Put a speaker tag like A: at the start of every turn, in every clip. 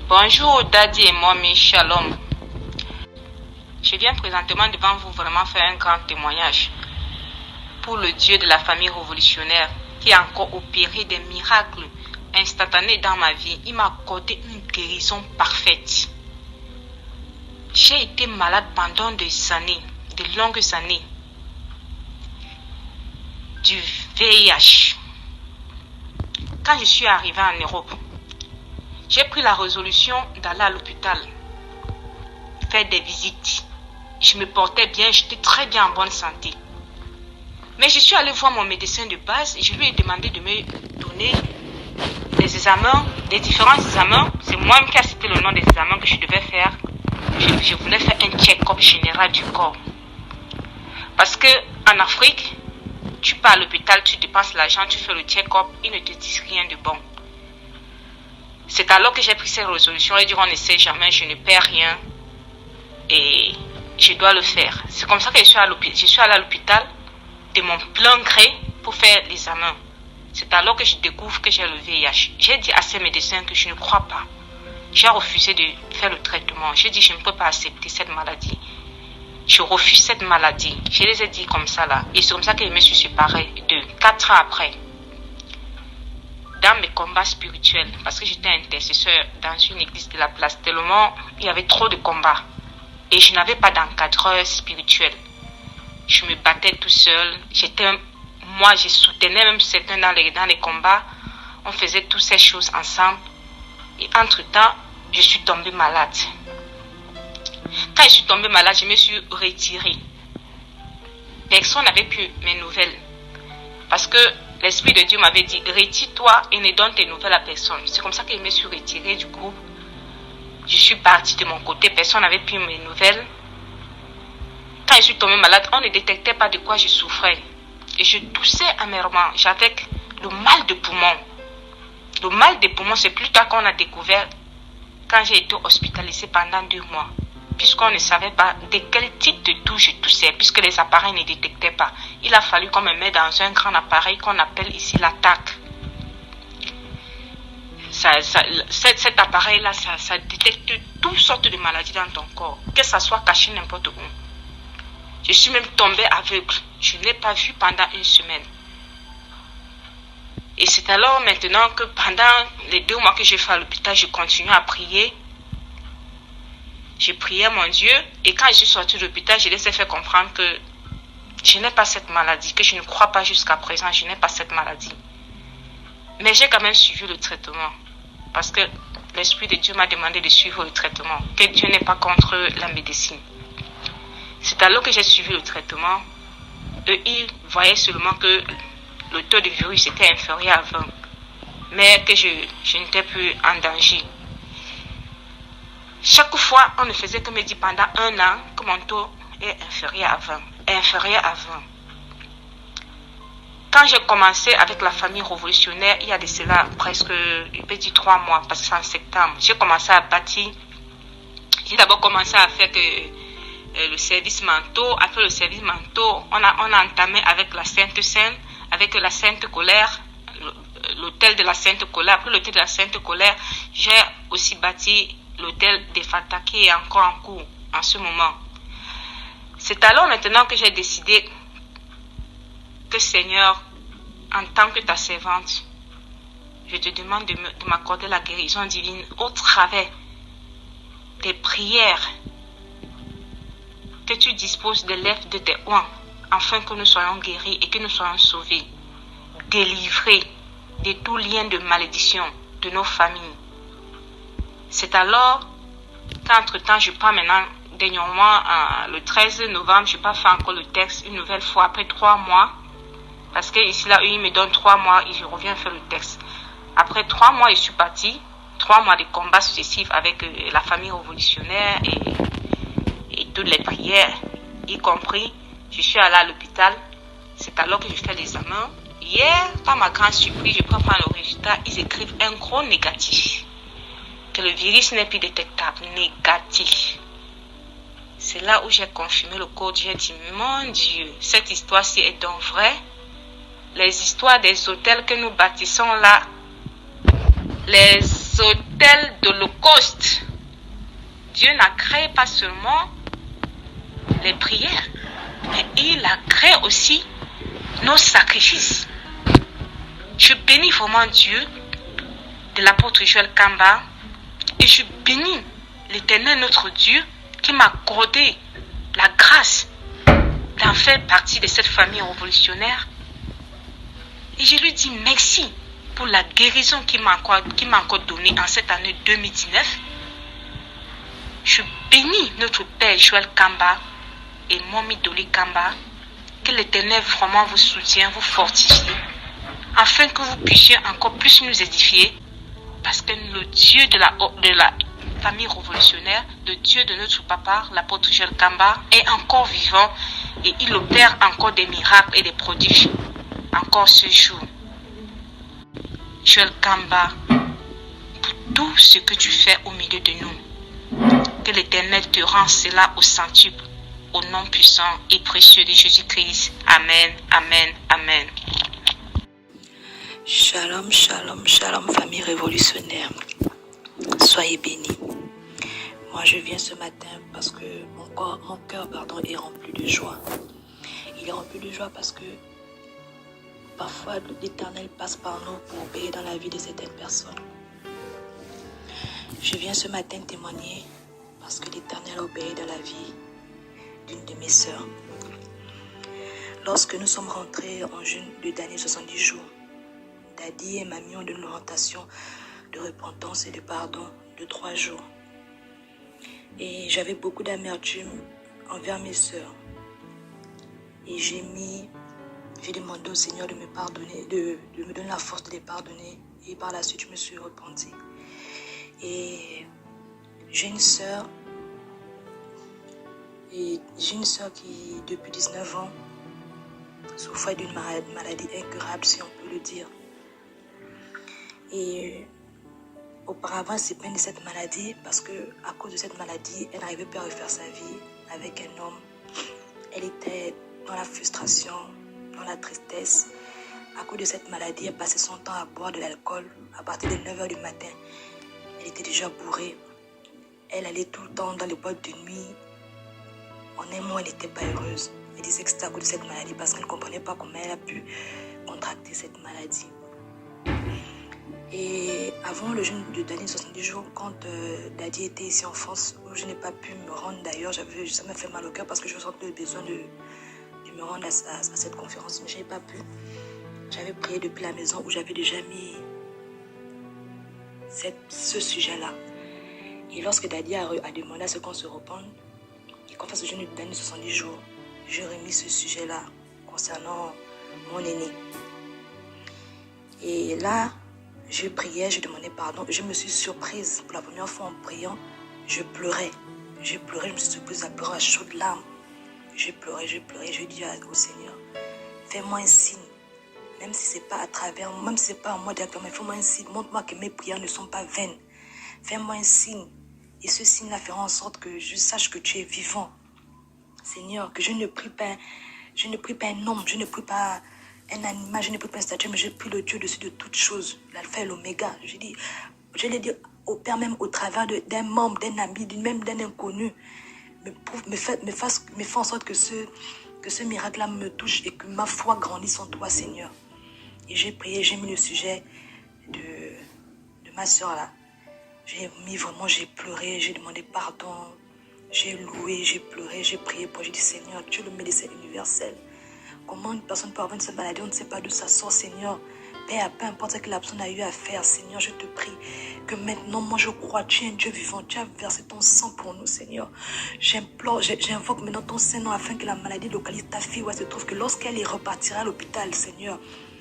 A: Bonjour Daddy et Mommy, Shalom. Je viens présentement devant vous vraiment faire un grand témoignage pour le Dieu de la famille révolutionnaire qui a encore opéré des miracles instantanés dans ma vie. Il m'a accordé une guérison parfaite. J'ai été malade pendant des années, de longues années, du VIH. Quand je suis arrivée en Europe, j'ai pris la résolution d'aller à l'hôpital, faire des visites. Je me portais bien, j'étais très bien en bonne santé. Mais je suis allée voir mon médecin de base et je lui ai demandé de me donner des examens, des différents examens. C'est moi-même qui ai cité le nom des examens que je devais faire. Je voulais faire un check-up général du corps. Parce que en Afrique, tu pars à l'hôpital, tu dépenses l'argent, tu fais le check-up, ils ne te disent rien de bon. C'est alors que j'ai pris cette résolution et dit on ne sait jamais, je ne perds rien et je dois le faire. C'est comme ça que je suis allée à l'hôpital de mon plein gré pour faire l'examen. C'est alors que je découvre que j'ai le VIH. J'ai dit à ces médecins que je ne crois pas. J'ai refusé de faire le traitement. J'ai dit je ne peux pas accepter cette maladie. Je refuse cette maladie. Je les ai dit comme ça là. Et c'est comme ça que je me suis séparée 4 ans après. Dans mes combats spirituels, parce que j'étais intercesseur dans une église de la place, tellement il y avait trop de combats. Et je n'avais pas d'encadreur spirituel. Je me battais tout seul. Moi, je soutenais même certains dans les combats. On faisait toutes ces choses ensemble. Et entre-temps, je suis tombée malade. Quand je suis tombée malade, je me suis retirée. Personne n'avait pu mes nouvelles. Parce que l'Esprit de Dieu m'avait dit, retire-toi et ne donne tes nouvelles à personne. C'est comme ça que je me suis retirée du groupe. Je suis partie de mon côté, personne n'avait pu mes nouvelles. Quand je suis tombée malade, on ne détectait pas de quoi je souffrais. Et je toussais amèrement. J'avais le mal de poumon. Le mal de poumon, c'est plus tard qu'on a découvert quand j'ai été hospitalisée pendant 2 mois. Puisqu'on ne savait pas de quel type de toux je toussais, puisque les appareils ne détectaient pas. Il a fallu qu'on me mette dans un grand appareil qu'on appelle ici la TAC. Cet appareil-là, ça détecte toutes sortes de maladies dans ton corps, que ça soit caché n'importe où. Je suis même tombée aveugle. Je ne l'ai pas vu pendant 1 semaine. Et c'est alors maintenant que pendant les 2 mois que j'ai fait à l'hôpital, je continuais à prier. Je priais mon Dieu et quand je suis sortie de l'hôpital, je les ai fait comprendre que je n'ai pas cette maladie, que je ne crois pas jusqu'à présent, je n'ai pas cette maladie. Mais j'ai quand même suivi le traitement parce que l'Esprit de Dieu m'a demandé de suivre le traitement, que Dieu n'est pas contre la médecine. C'est alors que j'ai suivi le traitement. Eux, ils voyaient seulement que le taux de virus était inférieur à 20, mais que je n'étais plus en danger. Chaque fois, on ne faisait que me dire pendant 1 an que mon taux est inférieur à 20. Inférieur à 20. Quand j'ai commencé avec la famille révolutionnaire, il y a de cela presque, je peux dire 3 mois, parce que c'est en septembre, j'ai commencé à bâtir. J'ai d'abord commencé à faire le service manteau. Après le service manteau, on a entamé avec la Sainte Seine, avec la Sainte Colère, l'hôtel de la Sainte Colère. Après l'hôtel de la Sainte Colère, j'ai aussi bâti l'hôtel de Fata qui est encore en cours en ce moment. C'est alors maintenant que j'ai décidé que Seigneur, en tant que ta servante, je te demande de m'accorder la guérison divine au travers des prières que tu disposes de l'œuvre de tes oins, afin que nous soyons guéris et que nous soyons sauvés, délivrés de tout lien de malédiction de nos familles. C'est alors qu'entre-temps, je prends maintenant, dernièrement, le 13 novembre, je n'ai pas fait encore le texte une nouvelle fois après 3 mois. Parce que ici, là, ils me donnent 3 mois et je reviens faire le texte. Après 3 mois, je suis partie. 3 mois de combats successifs avec la famille révolutionnaire et toutes les prières, y compris, je suis allée à l'hôpital. C'est alors que je fais l'examen. Hier, par ma grande surprise, je prends le résultat. Ils écrivent un gros négatif. Que le virus n'est plus détectable. Négatif. C'est là où j'ai confirmé le code. J'ai dit, mon Dieu, cette histoire-ci est donc vraie. Les histoires des hôtels que nous bâtissons là, les hôtels d'Holocauste. Dieu n'a créé pas seulement les prières, mais il a créé aussi nos sacrifices. Je bénis vraiment Dieu de l'apôtre Joël Kamba et je bénis l'Éternel notre Dieu qui m'a accordé la grâce d'en faire partie de cette famille révolutionnaire. Et je lui dis merci pour la guérison qu'il m'a encore donnée en cette année 2019. Je bénis notre Père Joël Kamba et Momi Doli Kamba. Que l'Éternel vraiment vous soutienne, vous fortifie, afin que vous puissiez encore plus nous édifier. Parce que le Dieu de la famille révolutionnaire, le Dieu de notre papa, l'apôtre Joël Kamba, est encore vivant et il opère encore des miracles et des prodiges encore ce jour. Joël Kamba, pour tout ce que tu fais au milieu de nous, que l'Éternel te rende cela au centuple, au nom puissant et précieux de Jésus-Christ. Amen, amen, amen.
B: Shalom, shalom, shalom, famille révolutionnaire. Soyez bénis. Moi, je viens ce matin parce que mon cœur est rempli de joie. Il est rempli de joie parce que parfois, l'Éternel passe par nous pour obéir dans la vie de certaines personnes. Je viens ce matin témoigner parce que l'Éternel obéit dans la vie d'une de mes sœurs. Lorsque nous sommes rentrés en jeûne de dernier 70 jours, Daddy et Mamie ont donné une orientation de repentance et de pardon de 3 jours. Et j'avais beaucoup d'amertume envers mes sœurs. Et j'ai demandé au Seigneur de me pardonner, de me donner la force de les pardonner. Et par la suite, je me suis repentie. Et j'ai une sœur qui, depuis 19 ans, souffrait d'une maladie incurable, si on peut le dire. Et auparavant, elle s'est plainte de cette maladie parce que à cause de cette maladie, elle n'arrivait pas à refaire sa vie avec un homme. Elle était dans la frustration, dans la tristesse. À cause de cette maladie, elle passait son temps à boire de l'alcool. À partir de 9h du matin, elle était déjà bourrée. Elle allait tout le temps dans les boîtes de nuit. En un mot, elle n'était pas heureuse. Elle disait que c'était à cause de cette maladie parce qu'elle ne comprenait pas comment elle a pu contracter cette maladie. Et avant le jeûne de dernier 70 jours, quand Daddy était ici en France, où je n'ai pas pu me rendre d'ailleurs, ça m'a fait mal au cœur parce que je sentais le besoin de me rendre à cette conférence, mais je n'ai pas pu. J'avais prié depuis la maison où j'avais déjà mis ce sujet-là. Et lorsque Daddy a demandé à ce qu'on se repente et qu'on fasse le jeûne de dernier 70 jours, j'ai remis ce sujet-là concernant mon aîné. Et là, je priais, je demandais pardon. Je me suis surprise pour la première fois en priant. Je pleurais, je me suis surprise à pleurer à chaudes larmes. Je pleurais, je dis au Seigneur, fais-moi un signe. Même si ce n'est pas à travers, même si ce n'est pas à moi directement, mais fais-moi un signe. Montre-moi que mes prières ne sont pas vaines. Fais-moi un signe. Et ce signe-là fera en sorte que je sache que tu es vivant. Seigneur, que je ne prie pas un homme, je ne prie pas un animal, je ne prie pas un statut, mais je prie le Dieu dessus de toutes choses, l'alpha et l'oméga. Je l'ai dit au Père, même au travers d'un membre, d'un ami, même d'un inconnu, me fait en sorte que ce miracle-là me touche et que ma foi grandisse en toi, Seigneur. Et j'ai prié, j'ai mis le sujet de ma soeur là. J'ai pleuré, j'ai demandé pardon, j'ai loué, j'ai pleuré, j'ai prié pour, j'ai dit Seigneur, tu es le médecin universel. Comment une personne peut avoir cette maladie, on ne sait pas d'où ça sort, Seigneur. Père, peu importe ce que la personne a eu à faire, Seigneur, je te prie que maintenant, moi je crois, tu es un Dieu vivant, tu as versé ton sang pour nous, Seigneur. J'invoque maintenant ton Saint-Nom afin que la maladie localise ta fille où elle se trouve, que lorsqu'elle repartira à l'hôpital, Seigneur,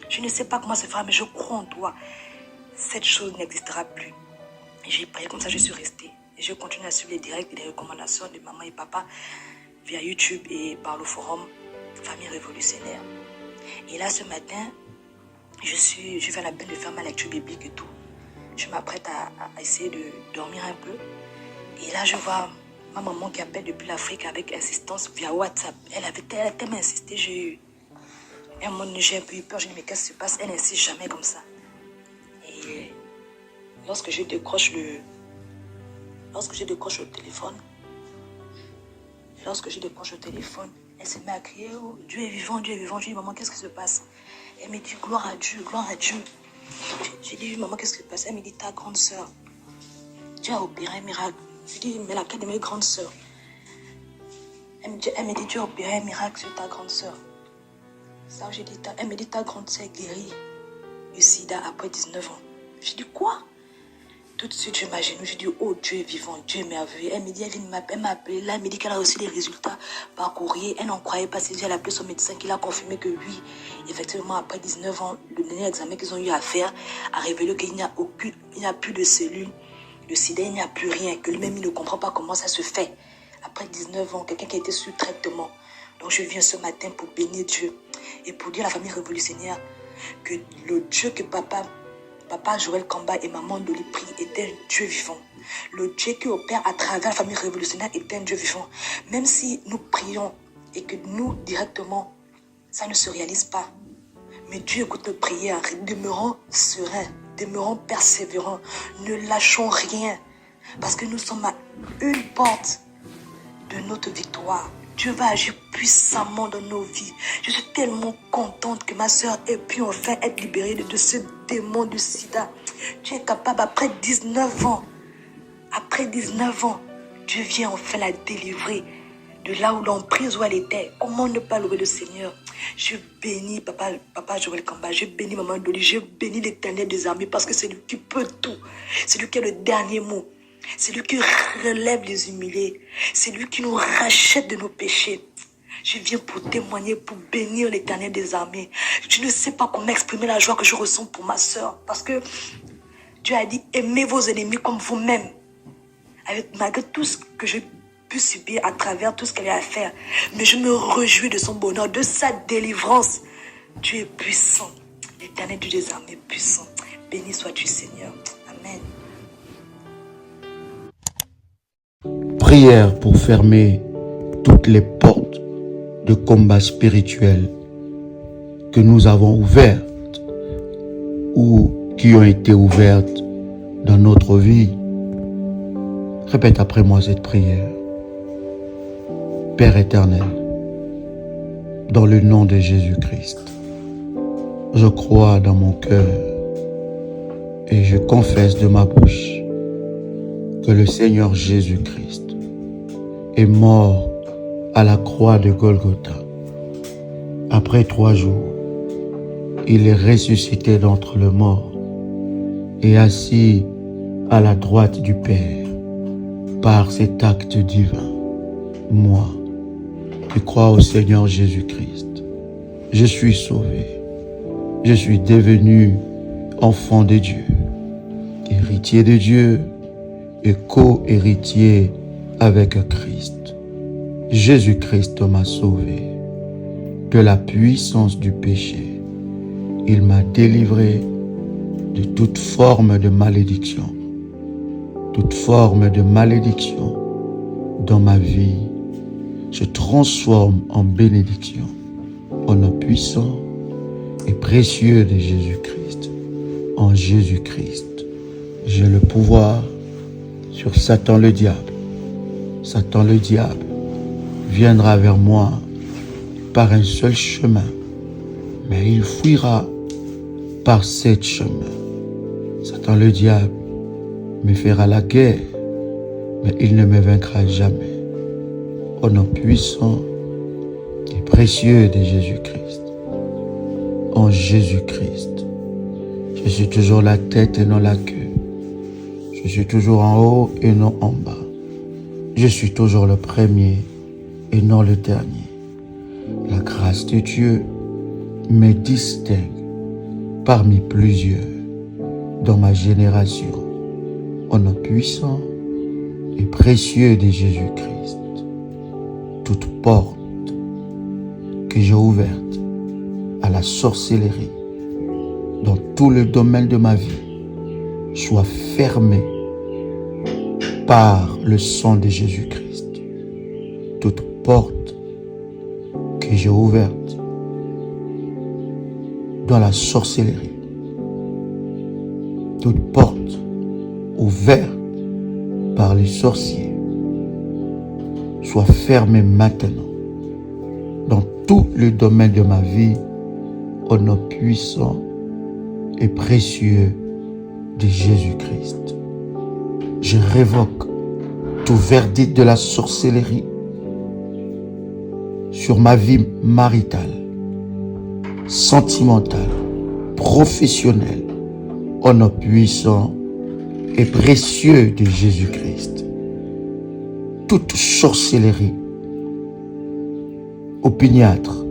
B: je ne sais pas comment se fera, mais je crois en toi. Cette chose n'existera plus. Et j'ai prié comme ça, je suis restée. Et je continue à suivre les directs et les recommandations de maman et papa via YouTube et par le forum Famille Révolutionnaire. Et là, ce matin, je fais la peine de faire ma lecture biblique et tout. Je m'apprête à essayer de dormir un peu. Et là, je vois ma maman qui appelle depuis l'Afrique avec insistance via WhatsApp. Elle a tellement insisté, j'ai eu un peu eu peur. Je me dis, mais qu'est-ce qui se passe? Elle n'insiste jamais comme ça. Et lorsque je décroche le téléphone, elle se met à crier, oh, Dieu est vivant, Dieu est vivant. Je dis, maman, qu'est-ce qui se passe? Elle me dit, gloire à Dieu, gloire à Dieu. J'ai dit, maman, qu'est-ce qui se passe? Elle me dit, ta grande sœur, Dieu a opéré un miracle. Je dis, mais laquelle de mes grandes sœurs? Elle me dit, Dieu a opéré un miracle sur ta grande sœur. Ça, j'ai dit, elle me dit, ta grande sœur est guérie du sida après 19 ans. J'ai dit, quoi? Tout de suite, je m'agenouille, je dis, oh, Dieu est vivant, Dieu est merveilleux. Elle me dit, elle m'a appelé là, elle me dit qu'elle a reçu les résultats par courrier. Elle n'en croyait pas, elle a appelé son médecin qui l'a confirmé que oui, effectivement, après 19 ans, le dernier examen qu'ils ont eu à faire a révélé qu'il n'y a plus de cellules, de sida, il n'y a plus rien, que lui-même, il ne comprend pas comment ça se fait. Après 19 ans, quelqu'un qui a été sous traitement. Donc, je viens ce matin pour bénir Dieu et pour dire à la famille révolutionnaire que le Dieu que Papa Joël Kamba et maman Dolly prient est un Dieu vivant. Le Dieu qui opère à travers la famille révolutionnaire est un Dieu vivant. Même si nous prions et que nous, directement, ça ne se réalise pas. Mais Dieu écoute nos prières. Demeurons sereins, demeurons persévérants. Ne lâchons rien. Parce que nous sommes à une porte de notre victoire. Dieu va agir puissamment dans nos vies. Je suis tellement contente que ma soeur ait pu enfin être libérée de ce démon du sida. Dieu est capable, après 19 ans, Dieu vient enfin la délivrer de là où l'emprise où elle était. Comment ne pas louer le Seigneur? Je bénis Papa Joël Kamba, je bénis Maman Dolly, je bénis l'Éternel des armées parce que c'est lui qui peut tout. C'est lui qui a le dernier mot. C'est lui qui relève les humiliés. C'est lui qui nous rachète de nos péchés. Je viens pour témoigner, pour bénir l'Éternel des armées. Je ne sais pas comment exprimer la joie que je ressens pour ma soeur. Parce que Dieu a dit, aimez vos ennemis comme vous-même. Malgré tout ce que j'ai pu subir à travers tout ce qu'elle a à faire. Mais je me réjouis de son bonheur, de sa délivrance. Dieu est puissant. L'Éternel Dieu des armées est puissant. Béni sois-tu, Seigneur. Amen.
C: Prière pour fermer toutes les portes de combat spirituel que nous avons ouvertes ou qui ont été ouvertes dans notre vie. Répète après moi cette prière. Père éternel, dans le nom de Jésus-Christ, je crois dans mon cœur et je confesse de ma bouche que le Seigneur Jésus-Christ est mort à la croix de Golgotha. Après 3 jours, il est ressuscité d'entre les morts et assis à la droite du Père par cet acte divin. Moi, qui crois au Seigneur Jésus-Christ, je suis sauvé. Je suis devenu enfant de Dieu, héritier de Dieu et co-héritier avec Christ. Jésus-Christ m'a sauvé de la puissance du péché. Il m'a délivré de toute forme de malédiction. Toute forme de malédiction dans ma vie, je transforme en bénédiction au nom puissant et précieux de Jésus-Christ. En Jésus-Christ, j'ai le pouvoir sur Satan le diable. Satan le diable viendra vers moi par un seul chemin, mais il fuira par 7 chemins. Satan le diable me fera la guerre, mais il ne me vaincra jamais. Au nom puissant et précieux de Jésus-Christ. En Jésus-Christ, je suis toujours la tête et non la queue. Je suis toujours en haut et non en bas. Je suis toujours le premier et non le dernier. La grâce de Dieu me distingue parmi plusieurs dans ma génération. Au nom puissant et précieux de Jésus-Christ, toute porte que j'ai ouverte à la sorcellerie dans tout le domaine de ma vie soit fermée par le sang de Jésus-Christ. Toute porte que j'ai ouverte dans la sorcellerie, toute porte ouvertes par les sorciers soient fermées maintenant dans tous les domaines de ma vie au nom puissant et précieux de Jésus-Christ. Je révoque tout verdict de la sorcellerie sur ma vie maritale, sentimentale, professionnelle, au nom puissant et précieux de Jésus-Christ. Toute sorcellerie, opiniâtre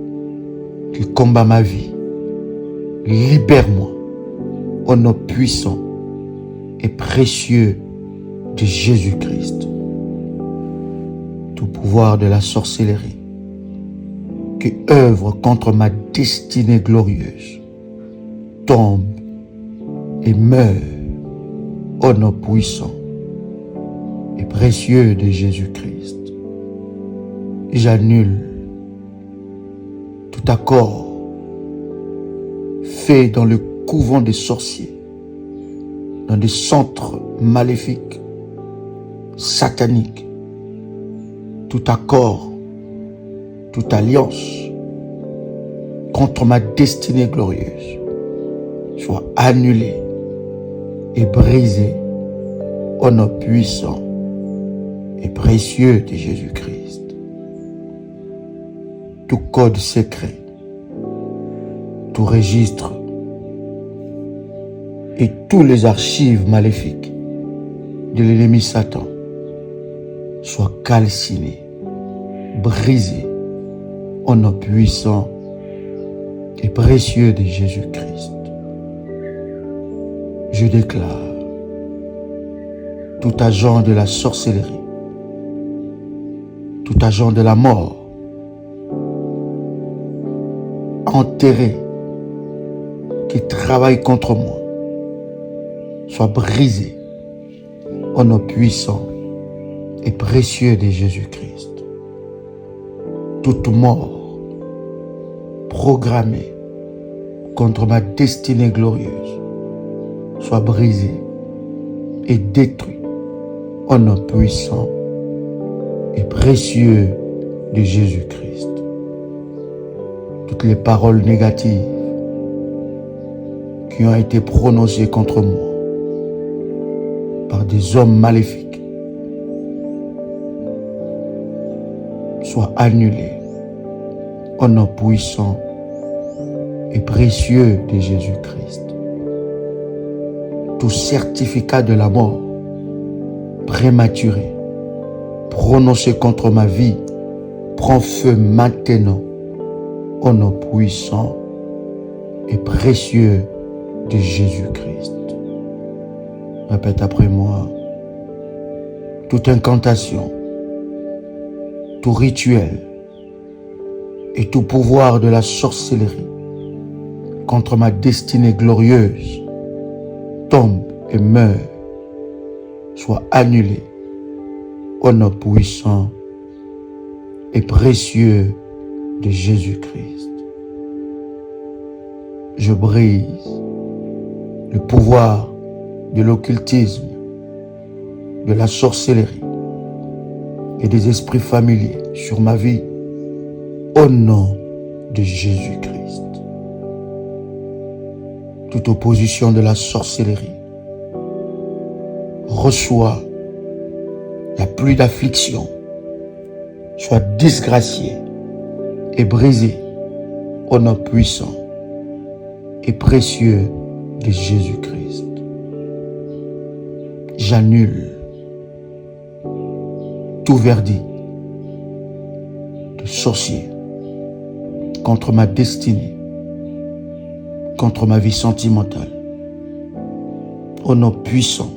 C: qui combat ma vie, libère-moi au nom puissant et précieux de Jésus-Christ. Tout pouvoir de la sorcellerie qui œuvre contre ma destinée glorieuse tombe et meurt au nom puissant et précieux de Jésus-Christ. J'annule tout accord fait dans le couvent des sorciers, dans des centres maléfiques, sataniques, tout accord, toute alliance contre ma destinée glorieuse soit annulée et brisée au nom puissant et précieux de Jésus-Christ. Tout code secret, tout registre et tous les archives maléfiques de l'ennemi Satan soient calcinés, brisés au nom puissant et précieux de Jésus-Christ. Je déclare tout agent de la sorcellerie, tout agent de la mort, enterré, qui travaille contre moi, soit brisé au nom puissant et précieux de Jésus-Christ. Toute mort programmée contre ma destinée glorieuse soit brisée et détruite au nom puissant et précieux de Jésus-Christ. Toutes les paroles négatives qui ont été prononcées contre moi par des hommes maléfiques soient annulées au nom puissant et précieux de Jésus-Christ. Tout certificat de la mort prématuré prononcé contre ma vie prend feu maintenant au nom puissant et précieux de Jésus-Christ. Répète après moi. Toute incantation, tout rituel et tout pouvoir de la sorcellerie contre ma destinée glorieuse tombe et meurt, soit annulé au nom puissant et précieux de Jésus-Christ. Je brise le pouvoir de l'occultisme, de la sorcellerie et des esprits familiers sur ma vie au nom de Jésus-Christ. Toute opposition de la sorcellerie reçoit la pluie d'affliction, soit disgraciée et brisée au nom puissant et précieux de Jésus-Christ. J'annule tout verdict de sorcier contre ma destinée, contre ma vie sentimentale, au nom puissant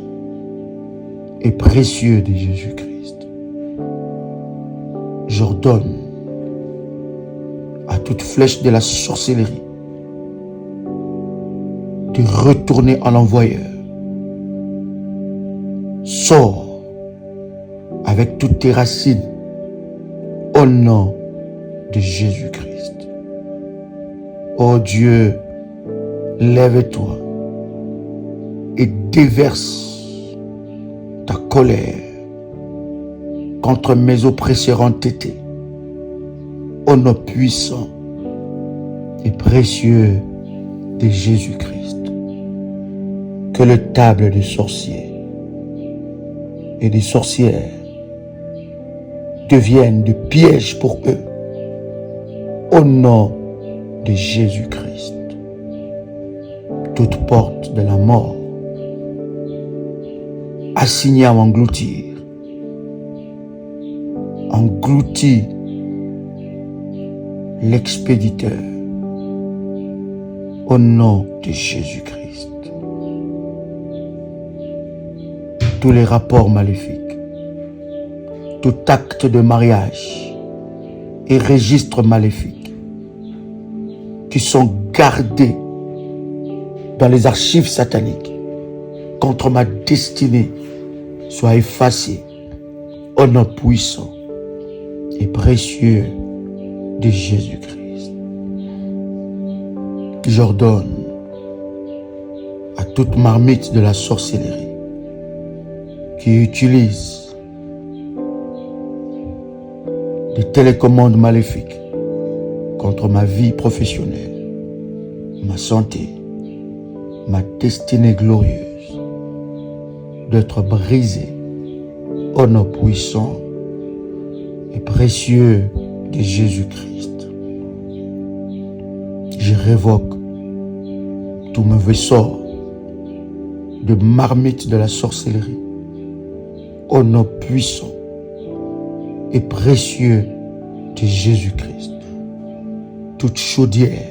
C: et précieux de Jésus-Christ. J'ordonne à toute flèche de la sorcellerie de retourner en l'envoyeur. Sors avec toutes tes racines au nom de Jésus-Christ. Ô Dieu, lève-toi et déverse colère contre mes oppresseurs entêtés. Au nom puissant et précieux de Jésus-Christ, que les tables des sorciers et des sorcières deviennent des pièges pour eux. Au nom de Jésus-Christ, toute porte de la mort assignée à m'engloutir, engloutit l'expéditeur au nom de Jésus-Christ. Tous les rapports maléfiques, tout acte de mariage et registres maléfiques qui sont gardés dans les archives sataniques contre ma destinée soient effacés au nom puissant et précieux de Jésus-Christ. J'ordonne à toute marmite de la sorcellerie qui utilise des télécommandes maléfiques contre ma vie professionnelle, ma santé, ma destinée glorieuse, d'être brisée au nom puissant et précieux de Jésus-Christ. Je révoque tout mauvais sort de marmite de la sorcellerie au nom puissant et précieux de Jésus-Christ. Toute chaudière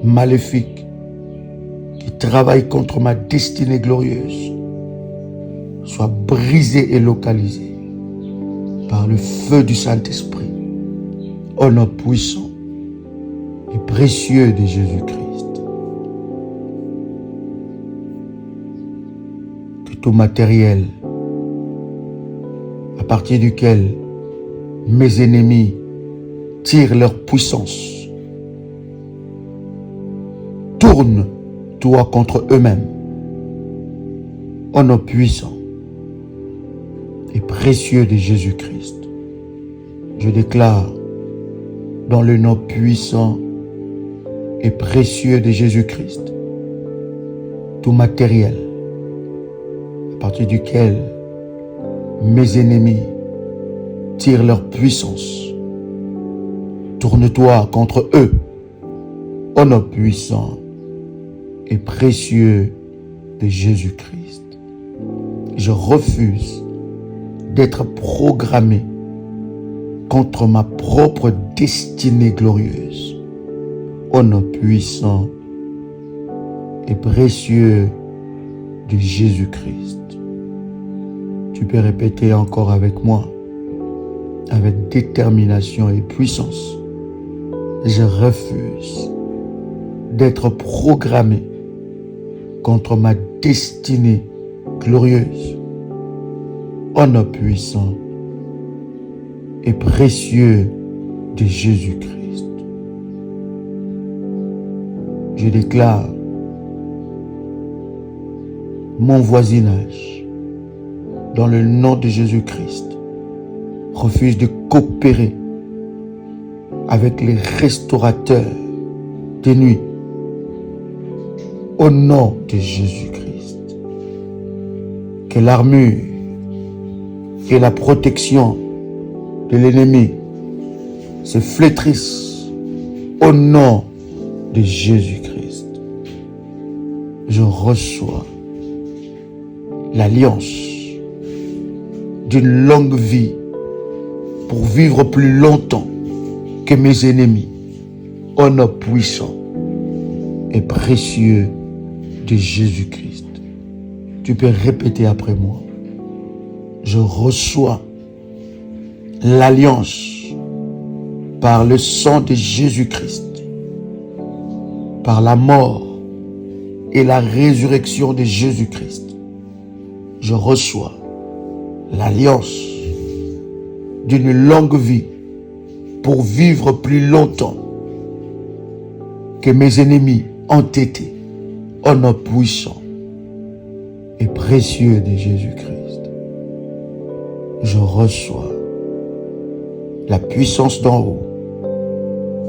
C: maléfique qui travaille contre ma destinée glorieuse soit brisée et localisée par le feu du Saint-Esprit au nom puissant et précieux de Jésus-Christ. Que tout matériel à partir duquel mes ennemis tirent leur puissance tourne toi contre eux-mêmes au nom puissant et précieux de Jésus-Christ. Je déclare dans le nom puissant et précieux de Jésus-Christ tout matériel à partir duquel mes ennemis tirent leur puissance. Tourne-toi contre eux au nom puissant et précieux de Jésus-Christ. Je refuse d'être programmé contre ma propre destinée glorieuse au nom puissant et précieux de Jésus-Christ. Tu peux répéter encore avec moi, avec détermination et puissance. Je refuse d'être programmé contre ma destinée glorieuse au nom puissant et précieux de Jésus-Christ. Je déclare mon voisinage dans le nom de Jésus-Christ refuse de coopérer avec les restaurateurs des nuits au nom de Jésus-Christ. Que l'armure et la protection de l'ennemi se flétrissent au nom de Jésus-Christ. Je reçois l'alliance d'une longue vie pour vivre plus longtemps que mes ennemis au nom puissant et précieux de Jésus-Christ. Tu peux répéter après moi. Je reçois l'alliance par le sang de Jésus-Christ, par la mort et la résurrection de Jésus-Christ. Je reçois l'alliance d'une longue vie pour vivre plus longtemps que mes ennemis entêtés au nom puissant et précieux de Jésus-Christ. je reçois la puissance d'en haut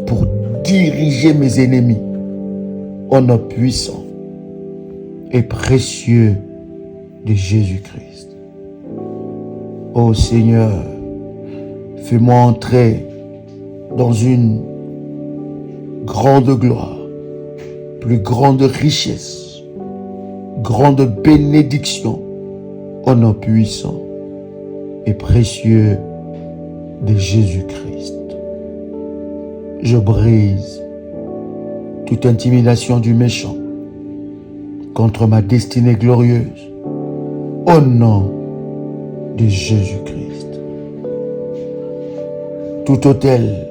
C: pour diriger mes ennemis au nom puissant et précieux de Jésus-Christ. Ô Seigneur, fais-moi entrer dans une grande gloire, plus grande richesse, grande bénédiction au nom puissant et précieux de Jésus-Christ. Je brise toute intimidation du méchant contre ma destinée glorieuse au nom de Jésus-Christ. Tout autel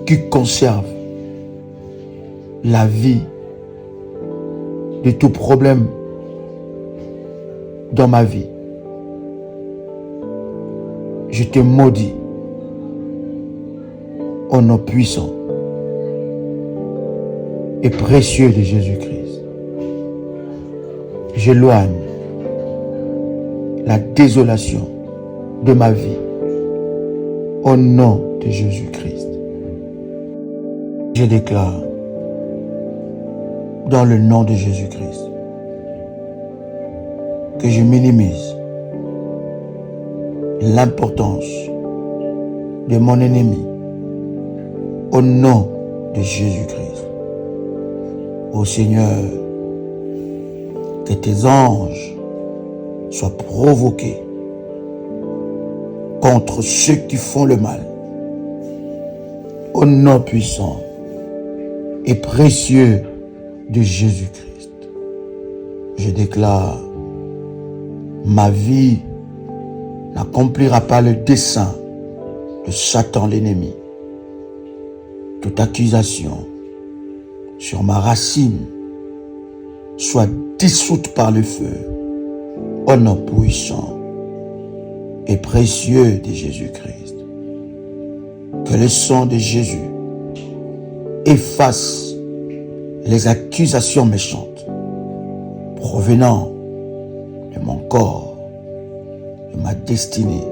C: qui conserve la vie de tout problème dans ma vie, je te maudis au nom puissant et précieux de Jésus-Christ. J'éloigne la désolation de ma vie au nom de Jésus-Christ. Je déclare dans le nom de Jésus-Christ que je minimise l'importance de mon ennemi au nom de Jésus-Christ. Ô Seigneur, que tes anges soient provoqués contre ceux qui font le mal. Au nom puissant et précieux de Jésus-Christ, je déclare: ma vie n'accomplira pas le dessein de Satan l'ennemi. Toute accusation sur ma racine soit dissoute par le feu au nom puissant et précieux de Jésus-Christ. Que le sang de Jésus efface les accusations méchantes provenant de mon corps, de ma destinée,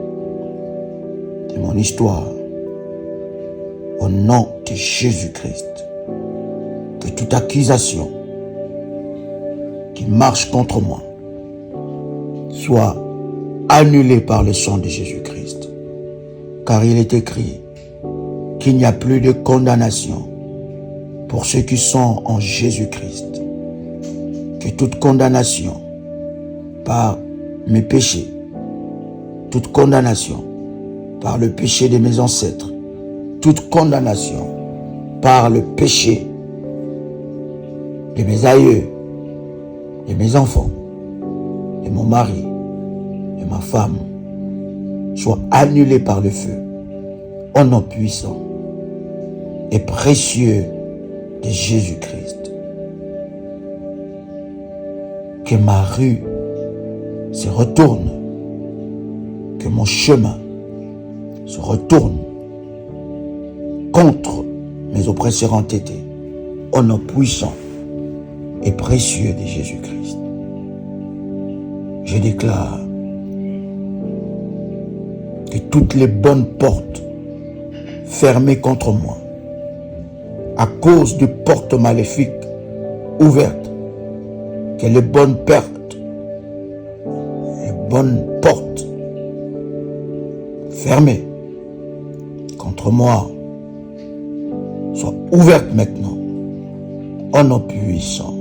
C: de mon histoire. Au nom de Jésus-Christ, que toute accusation qui marche contre moi soit annulée par le sang de Jésus-Christ. Car il est écrit qu'il n'y a plus de condamnation pour ceux qui sont en Jésus-Christ. Que toute condamnation par mes péchés, toute condamnation par le péché de mes ancêtres, toute condamnation par le péché de mes aïeux, de mes enfants, de mon mari, de ma femme, soit annulée par le feu, au nom puissant et précieux de Jésus-Christ. Que ma rue se retourne, que mon chemin se retourne contre mes oppresseurs entêtés, au nom puissant et précieux de Jésus-Christ. Je déclare que toutes les bonnes portes fermées contre moi, à cause de portes maléfiques ouvertes, que les bonnes portes fermées contre moi soient ouvertes maintenant, au nom puissant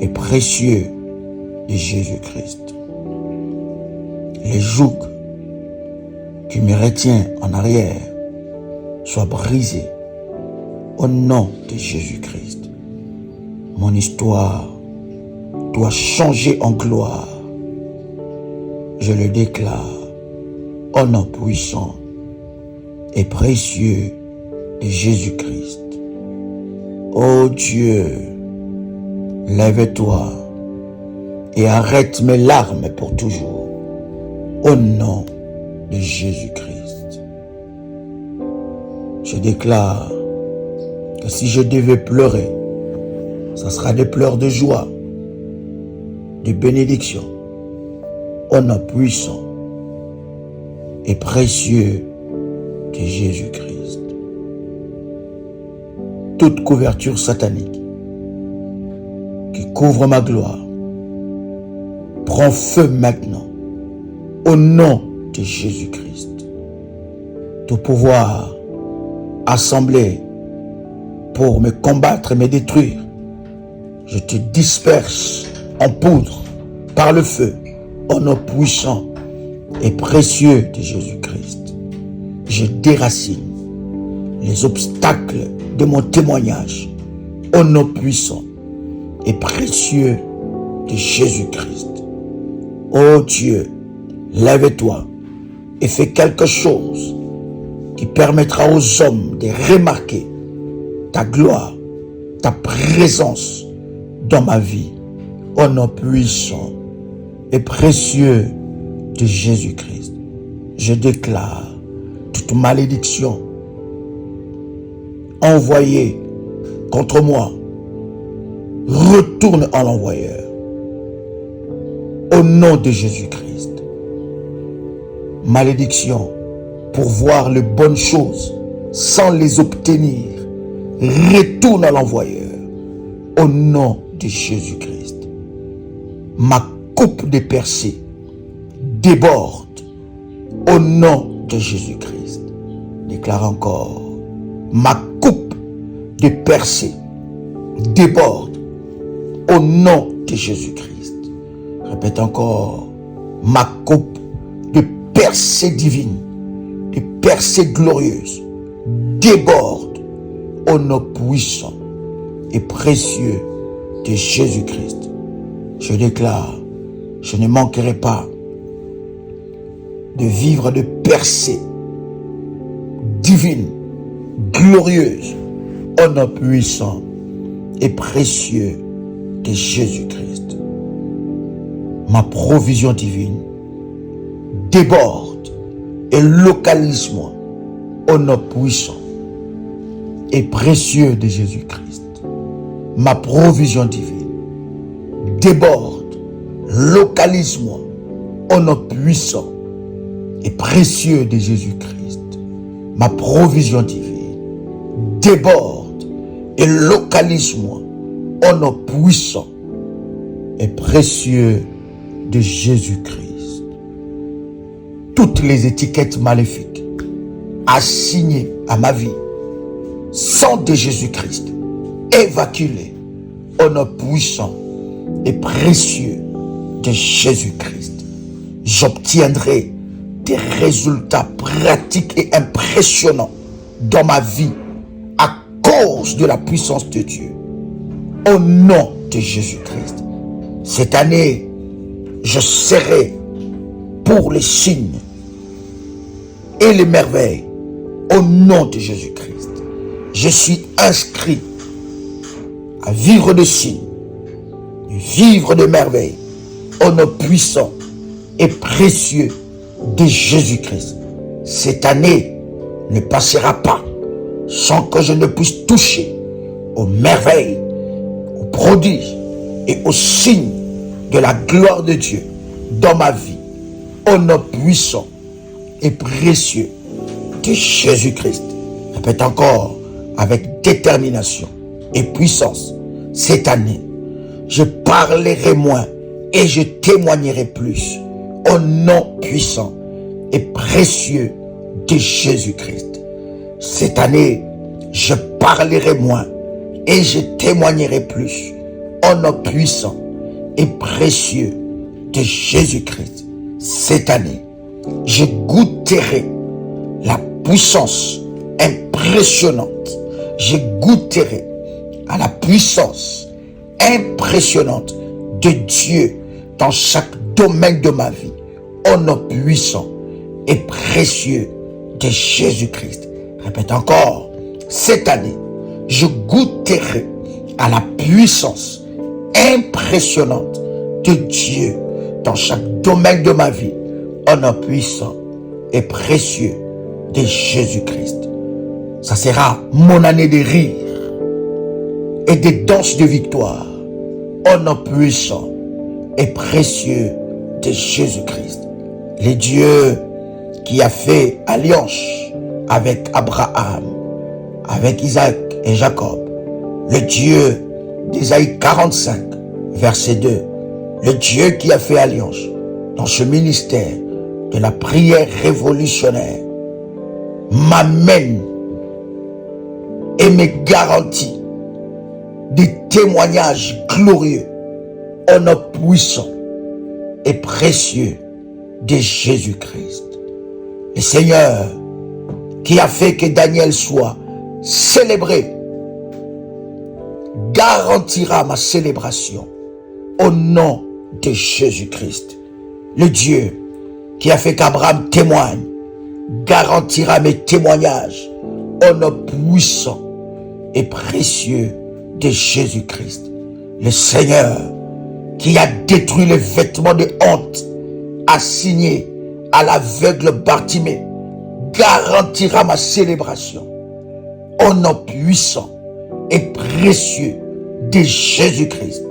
C: et précieux de Jésus-Christ. Les jougs qui me retiennent en arrière soient brisés au nom de Jésus-Christ. Mon histoire doit changer en gloire. Je le déclare au nom puissant et précieux de Jésus-Christ. Ô Dieu, lève-toi et arrête mes larmes pour toujours, au nom de Jésus-Christ. Je déclare que si je devais pleurer, ce sera des pleurs de joie, de bénédiction, au nom puissant et précieux de Jésus-Christ. Toute couverture satanique qui couvre ma gloire prend feu maintenant au nom de Jésus-Christ. Tout pouvoir assemblé pour me combattre et me détruire, je te disperse en poudre par le feu au nom puissant et précieux de Jésus-Christ. Je déracine les obstacles de mon témoignage au nom puissant et précieux de Jésus-Christ. Ô Dieu, lève-toi et fais quelque chose qui permettra aux hommes de remarquer ta gloire, ta présence dans ma vie, au nom puissant et précieux de Jésus-Christ. Je déclare toute malédiction envoyée contre moi retourne à l'envoyeur au nom de Jésus-Christ. Malédiction pour voir les bonnes choses sans les obtenir retourne à l'envoyeur au nom de Jésus-Christ. Ma coupe de percée déborde au nom de Jésus-Christ. Déclare encore, ma coupe de percée déborde au nom de Jésus-Christ. Répète encore, ma coupe de percée divine, de percée glorieuse déborde au nom puissant et précieux de Jésus-Christ. Je déclare, je ne manquerai pas de vivre de percées divines, glorieuses, au nom puissant et précieux de Jésus-Christ. Ma provision divine déborde et localise-moi au nom puissant et précieux de Jésus-Christ. Ma provision divine déborde, localise-moi au nom puissant et précieux de Jésus-Christ. Ma provision divine déborde et localise-moi au nom puissant et précieux de Jésus-Christ. Toutes les étiquettes maléfiques assignées à ma vie sont de Jésus-Christ, évacuées au nom puissant et précieux de Jésus-Christ. J'obtiendrai des résultats pratiques et impressionnants dans ma vie à cause de la puissance de Dieu. Au nom de Jésus-Christ. Cette année, je serai pour les signes et les merveilles au nom de Jésus-Christ. Je suis inscrit à vivre de signes, vivre de merveilles au nom puissant et précieux de Jésus-Christ. Cette année ne passera pas sans que je ne puisse toucher aux merveilles, aux prodiges et aux signes de la gloire de Dieu dans ma vie, au nom puissant et précieux de Jésus-Christ. Répète encore avec détermination et puissance. Cette année, je parlerai moins et je témoignerai plus au nom puissant et précieux de Jésus-Christ. Cette année, je parlerai moins et je témoignerai plus au nom puissant et précieux de Jésus-Christ. Cette année, je goûterai la puissance impressionnante. Je goûterai à la puissance impressionnante de Dieu dans chaque domaine de ma vie, au nom puissant et précieux de Jésus-Christ. Répète encore, cette année, je goûterai à la puissance impressionnante de Dieu dans chaque domaine de ma vie, au nom puissant et précieux de Jésus-Christ. Ça sera mon année de rire et de danse de victoire, au nom puissant et précieux de Jésus-Christ. Le Dieu qui a fait alliance avec Abraham, avec Isaac et Jacob. Le Dieu d'Ésaïe 45, verset 2. Le Dieu qui a fait alliance dans ce ministère de la prière révolutionnaire m'amène et me garantit des témoignages glorieux, au nom puissant et précieux de Jésus-Christ. Le Seigneur qui a fait que Daniel soit célébré garantira ma célébration au nom de Jésus-Christ. Le Dieu qui a fait qu'Abraham témoigne garantira mes témoignages au nom puissant et précieux de Jésus-Christ. Le Seigneur qui a détruit les vêtements de honte assignés à l'aveugle Bartimée garantira ma célébration au nom puissant et précieux de Jésus-Christ.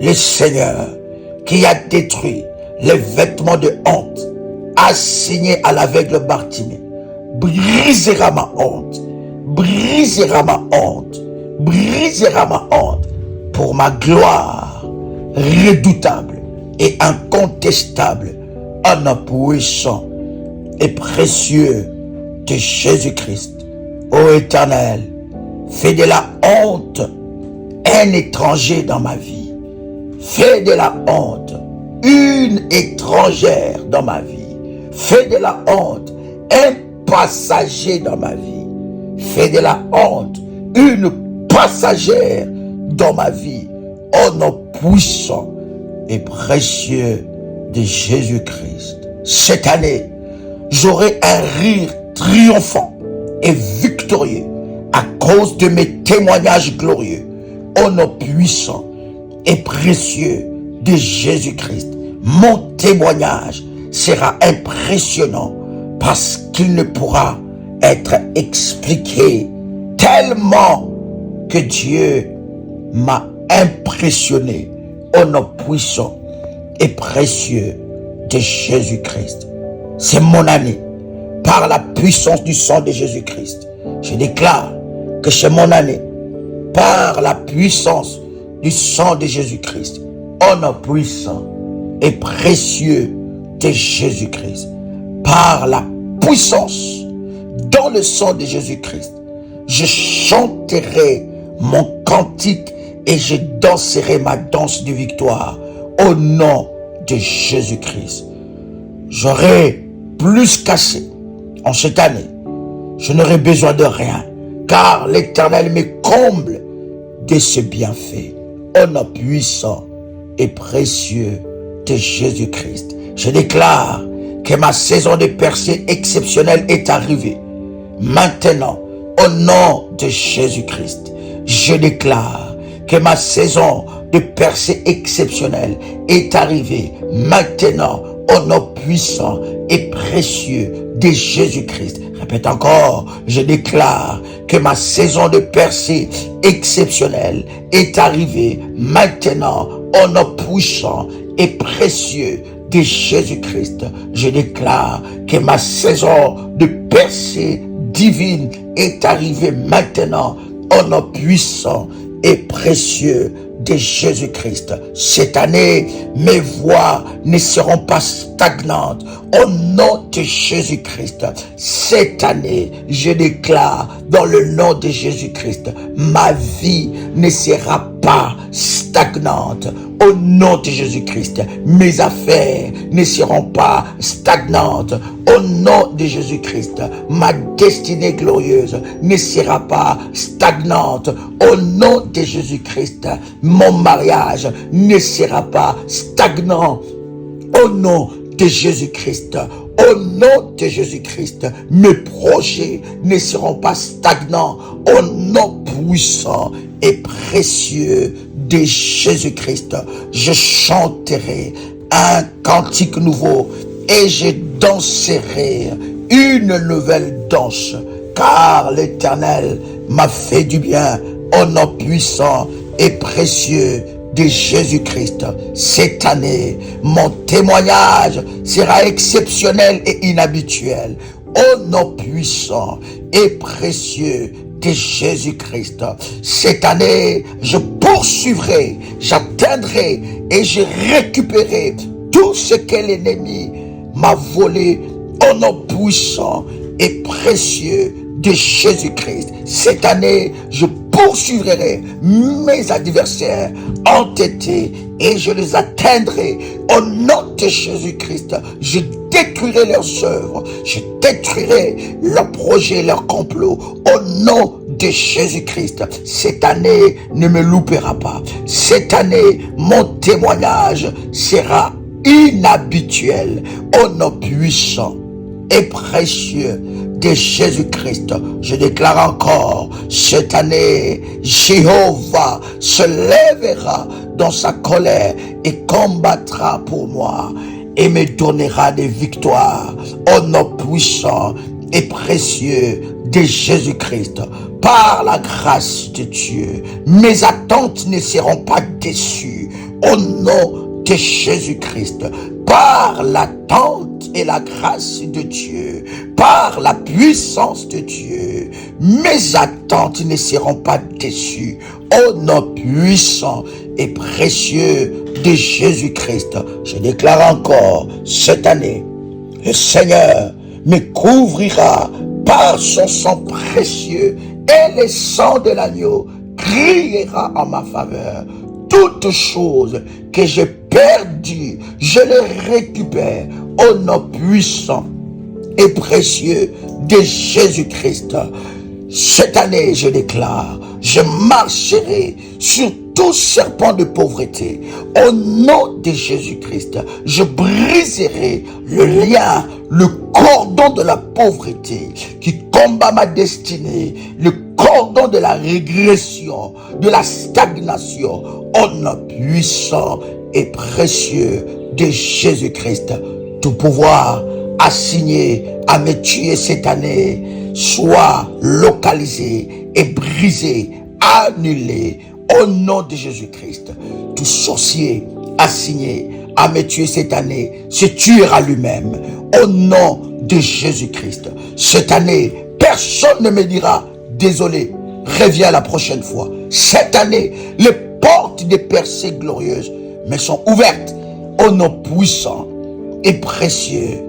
C: Le Seigneur qui a détruit les vêtements de honte assignés à l'aveugle Bartimée brisera ma honte, brisera ma honte, brisera ma honte pour ma gloire redoutable et incontestable en un puissant et précieux de Jésus-Christ. Ô Éternel, fais de la honte un étranger dans ma vie. Fais de la honte une étrangère dans ma vie. Fais de la honte un passager dans ma vie. Fais de la honte une passagère dans ma vie. Au nom puissant et précieux de Jésus-Christ. Cette année, j'aurai un rire triomphant et victorieux à cause de mes témoignages glorieux. Au nom puissant et précieux de Jésus-Christ. Mon témoignage sera impressionnant parce qu'il ne pourra être expliqué tellement que Dieu m'a impressionné au nom puissant et précieux de Jésus-Christ. C'est mon année. Par la puissance du sang de Jésus-Christ, je déclare que c'est mon année. Par la puissance du sang de Jésus-Christ, au nom puissant et précieux de Jésus-Christ. Par la puissance dans le sang de Jésus-Christ, je chanterai mon cantique et je danserai ma danse de victoire au nom de Jésus-Christ. J'aurai plus qu'assez en cette année. Je n'aurai besoin de rien, car l'Éternel me comble de ses bienfaits. Au nom puissant et précieux de Jésus-Christ, je déclare que ma saison de percée exceptionnelle est arrivée. Maintenant, au nom de Jésus-Christ, je déclare que ma saison de percée exceptionnelle est arrivée. Maintenant, au nom puissant et précieux de Jésus-Christ. Répète encore, je déclare que ma saison de percée exceptionnelle est arrivée maintenant au nom puissant et précieux de Jésus-Christ. Je déclare que ma saison de percée divine est arrivée maintenant au nom puissant et précieux de Jésus-Christ. Cette année, mes voix ne seront pas stagnantes. Au nom de Jésus-Christ, cette année, je déclare dans le nom de Jésus-Christ, ma vie ne sera pas stagnante. Au nom de Jésus-Christ, mes affaires ne seront pas stagnantes. Au nom de Jésus-Christ, ma destinée glorieuse ne sera pas stagnante. Au nom de Jésus-Christ, mon mariage ne sera pas stagnant. Au nom de Jésus-Christ, au nom de Jésus-Christ, mes projets ne seront pas stagnants. Au nom puissant et précieux de Jésus-Christ, je chanterai un cantique nouveau et je danserai une nouvelle danse, car l'Éternel m'a fait du bien. Au nom puissant et précieux de Jésus-Christ. Cette année, mon témoignage sera exceptionnel et inhabituel. Au nom puissant et précieux de Jésus-Christ. Cette année, je poursuivrai, j'atteindrai et je récupérerai tout ce que l'ennemi m'a volé au nom puissant et précieux de Jésus-Christ. Cette année, je poursuivrai mes adversaires entêtés et je les atteindrai au nom de Jésus-Christ. Je détruirai leurs œuvres, je détruirai leurs projets, leurs complots au nom de Jésus-Christ. Cette année ne me loupera pas. Cette année, mon témoignage sera inhabituel au nom puissant et précieux de Jésus-Christ. Je déclare encore, cette année, Jéhovah se lèvera dans sa colère et combattra pour moi et me donnera des victoires au nom puissant et précieux de Jésus-Christ. Par la grâce de Dieu, mes attentes ne seront pas déçues au nom de Jésus-Christ. Par l'attente et la grâce de Dieu, par la puissance de Dieu, mes attentes ne seront pas déçues au nom puissant et précieux de Jésus-Christ. Je déclare encore cette année, le Seigneur me couvrira par son sang précieux et le sang de l'agneau criera en ma faveur. Toutes choses que j'ai perdues, je les récupère au nom puissant et précieux de Jésus-Christ. Cette année, je déclare, je marcherai sur tout serpent de pauvreté. Au nom de Jésus-Christ, je briserai le lien, le cordon de la pauvreté qui combat ma destinée, le cordon de la régression, de la stagnation, au nom puissant et précieux de Jésus-Christ. Tout pouvoir assigné à me tuer cette année soit localisé et brisé, annulé au nom de Jésus-Christ. Tout sorcier assigné à me tuer cette année se tuera lui-même au nom de Jésus-Christ. Cette année, personne ne me dira désolé, reviens la prochaine fois. Cette année, les portes des percées glorieuses me sont ouvertes au nom puissant et précieux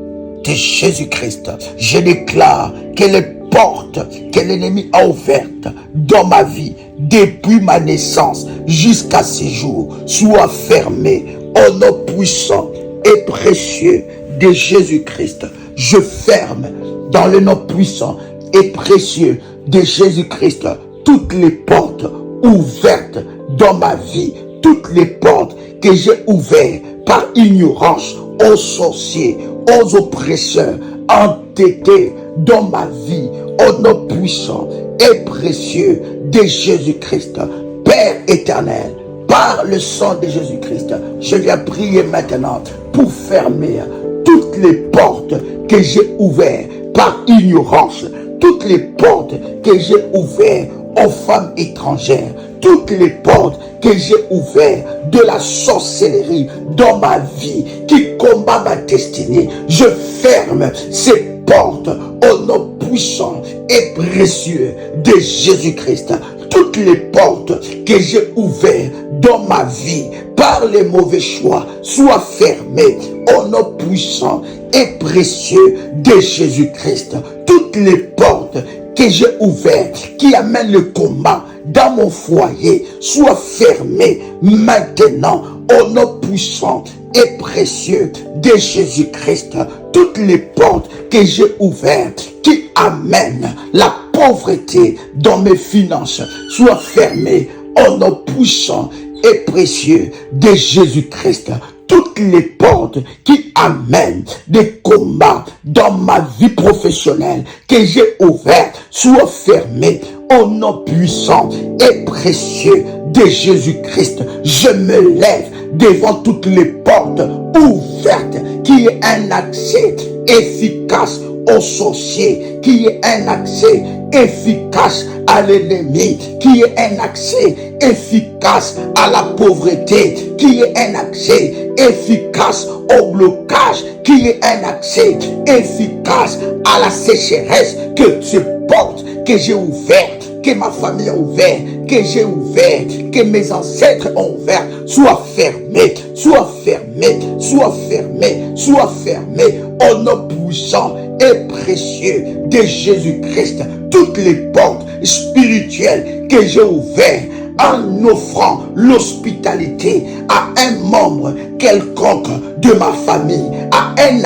C: de Jésus-Christ. Je déclare que les portes que l'ennemi a ouvertes dans ma vie depuis ma naissance jusqu'à ce jour soient fermées au nom puissant et précieux de Jésus-Christ. Je ferme dans le nom puissant et précieux de Jésus-Christ toutes les portes ouvertes dans ma vie, toutes les portes que j'ai ouvertes par ignorance aux sorciers, aux oppresseurs entêtés dans ma vie, au nom puissant et précieux de Jésus-Christ. Père éternel, par le sang de Jésus-Christ, je viens prier maintenant pour fermer toutes les portes que j'ai ouvertes par ignorance, toutes les portes que j'ai ouvertes aux femmes étrangères, toutes les portes que j'ai ouvertes de la sorcellerie dans ma vie qui combat ma destinée. Je ferme ces portes au nom puissant et précieux de Jésus-Christ. Toutes les portes que j'ai ouvertes dans ma vie par les mauvais choix soient fermées au nom puissant et précieux de Jésus-Christ. Toutes les portes que j'ai ouvertes qui amènent le combat dans mon foyer soient fermées maintenant au nom puissant et précieux de Jésus-Christ. Toutes les portes que j'ai ouvertes qui amènent la pauvreté dans mes finances soient fermées au nom puissant et précieux de Jésus-Christ. Toutes les portes qui amènent des combats dans ma vie professionnelle que j'ai ouvertes soient fermées au nom puissant et précieux de Jésus-Christ. Je me lève devant toutes les portes ouvertes qui est un accès efficace aux sorciers, qui est un accès efficace à l'ennemi, qui est un accès efficace à la pauvreté, qui est un accès efficace au blocage, qui est un accès efficace à la sécheresse, que ces portes que j'ai ouvertes, que ma famille a ouvert, que j'ai ouvert, que mes ancêtres ont ouvert, soient fermés, soient fermés, soient fermés, soient fermés, au nom puissant et précieux de Jésus-Christ. Toutes les portes spirituelles que j'ai ouvertes en offrant l'hospitalité à un membre quelconque de ma famille, à un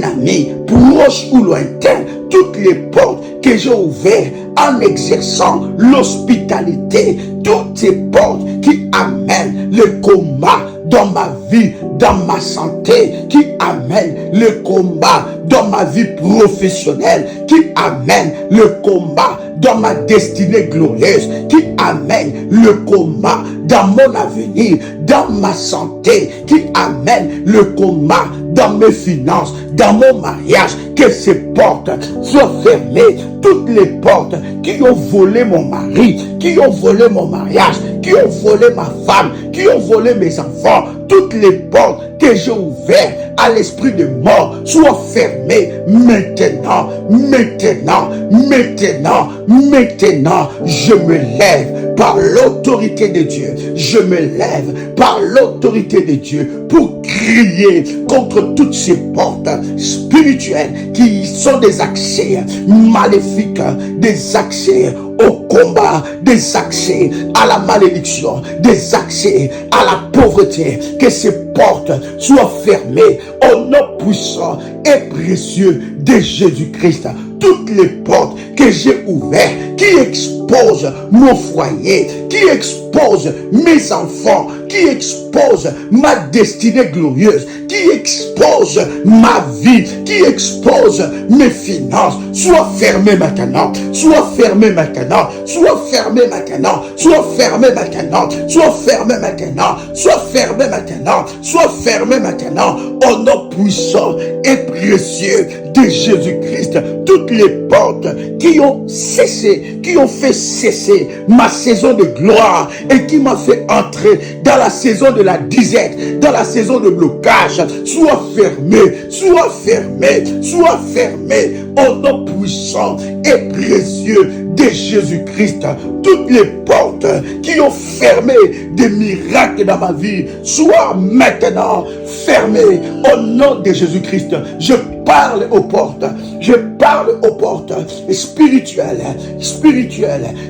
C: ami proche ou lointain, toutes les portes que j'ai ouvertes en exerçant l'hospitalité, toutes ces portes qui amènent le combat dans ma vie, dans ma santé, qui amènent le combat dans ma vie professionnelle, qui amènent le combat dans ma destinée glorieuse, qui amène le combat dans mon avenir, dans ma santé, qui amène le combat dans mes finances, dans mon mariage, que ces portes soient fermées. Toutes les portes qui ont volé mon mari, qui ont volé mon mariage, qui ont volé ma femme, qui ont volé mes enfants, toutes les portes que j'ai ouvertes à l'esprit de mort soient fermées maintenant, maintenant, maintenant, maintenant. Je me lève par l'autorité de Dieu. Je me lève par l'autorité de Dieu pour crier contre toutes ces portes spirituelles qui sont des accès maléfiques, des accès au combat, des accès à la malédiction, des accès à la pauvreté. Que ces portes soient fermées au nom puissant et précieux de Jésus-Christ. Toutes les portes que j'ai ouvertes, qui exposent mon foyer, qui exposent mes enfants, qui exposent ma destinée glorieuse, qui exposent ma vie, qui exposent mes finances, soient fermées maintenant, soient fermées maintenant, soient fermées maintenant, soient fermées maintenant, soient fermées maintenant, soient fermées maintenant, soient fermées maintenant, au nom puissant et précieux de Jésus-Christ. Toutes les portes qui ont cessé, qui ont fait cesser ma saison de gloire et qui m'a fait entrer dans la saison de la disette, dans la saison de blocage, soient fermées, soient fermées, soient fermées au nom puissant et précieux de Jésus-Christ. Toutes les portes qui ont fermé des miracles dans ma vie soient maintenant fermées au nom de Jésus-Christ. Je parle aux portes, je parle aux portes spirituelles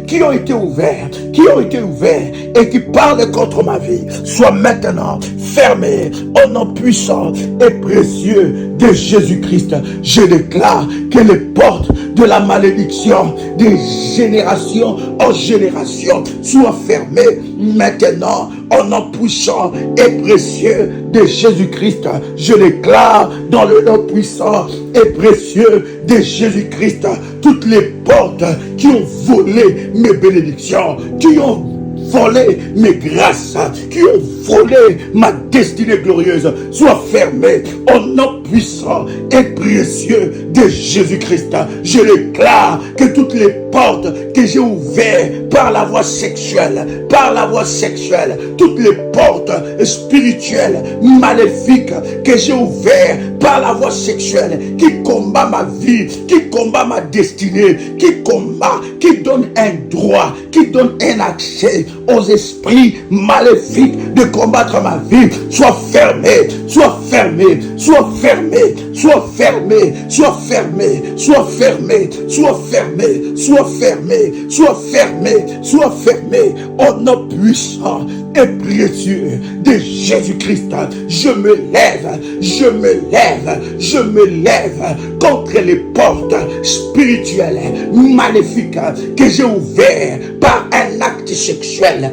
C: qui ont été ouvertes, et qui parlent contre ma vie, soient maintenant fermées au nom puissant et précieux de Jésus-Christ. Je déclare que les portes de la malédiction de génération en génération soient fermées maintenant au nom puissant et précieux de Jésus-Christ. Je déclare dans le nom puissant et précieux de Jésus-Christ toutes les portes qui ont volé mes bénédictions, qui ont volé mes grâces, qui ont volé ma destinée glorieuse, soient fermées au nom puissant et précieux de Jésus-Christ. Je déclare que toutes les portes que j'ai ouvertes par la voie sexuelle, toutes les portes spirituelles, maléfiques que j'ai ouvertes par la voie sexuelle, qui combat ma vie, qui combat ma destinée, qui donne un droit, qui donne un accès aux esprits maléfiques de combattre ma vie, soient fermés, soient fermés, soient fermés, soient fermés, soient fermés, soient fermés, soient fermés, soient fermés, soient fermés, soient fermés, au nom puissant et précieux de Jésus-Christ. Je me lève, je me lève, je me lève contre les portes spirituelles maléfiques que j'ai ouvertes par un acte sexuel,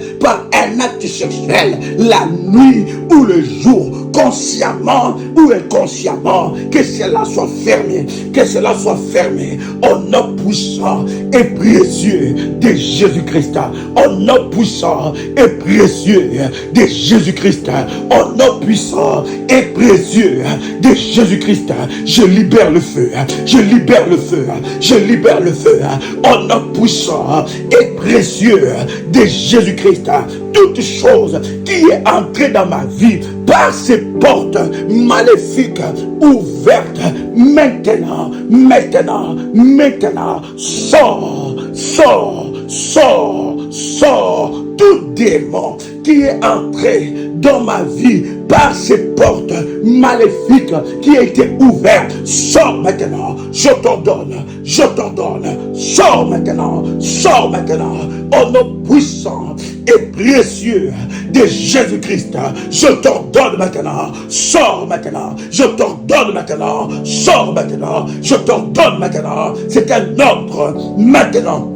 C: la nuit ou le jour, consciemment ou inconsciemment, que cela soit fermé, que cela soit fermé au nom puissant et précieux de Jésus-Christ, au nom puissant et précieux de Jésus-Christ, au nom puissant et précieux de Jésus-Christ. Je libère le feu, je libère le feu, je libère le feu, au nom puissant et précieux de Jésus-Christ. Toute chose qui est entrée dans ma vie par ces portes maléfiques ouvertes, maintenant, sors, tout démon qui est entré dans ma vie par ces portes maléfiques qui a été ouvertes, sors maintenant, je t'ordonne, sors maintenant, au nom puissant et précieux de Jésus-Christ, je t'ordonne maintenant, sors maintenant, je t'ordonne maintenant, sors maintenant, je t'ordonne maintenant, c'est un ordre maintenant.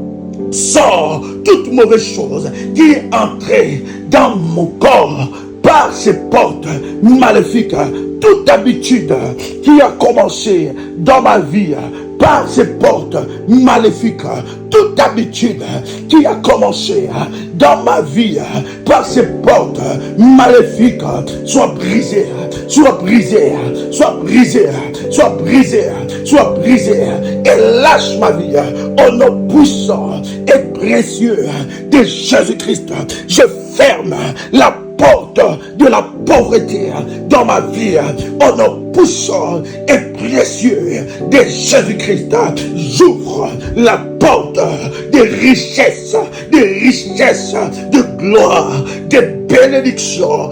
C: Sors toute mauvaise chose qui est entrée dans mon corps par ces portes maléfiques, toute habitude qui a commencé dans ma vie par ces portes maléfiques, toute habitude qui a commencé dans ma vie par ces portes maléfiques, soit brisée, soit brisée, soit brisée, soit brisée, soit brisée, et lâche ma vie au nom puissant et précieux de Jésus-Christ. Je ferme la porte de la pauvreté dans ma vie au nom puissant et précieux de Jésus-Christ. J'ouvre la porte des richesses, de gloire, des bénédictions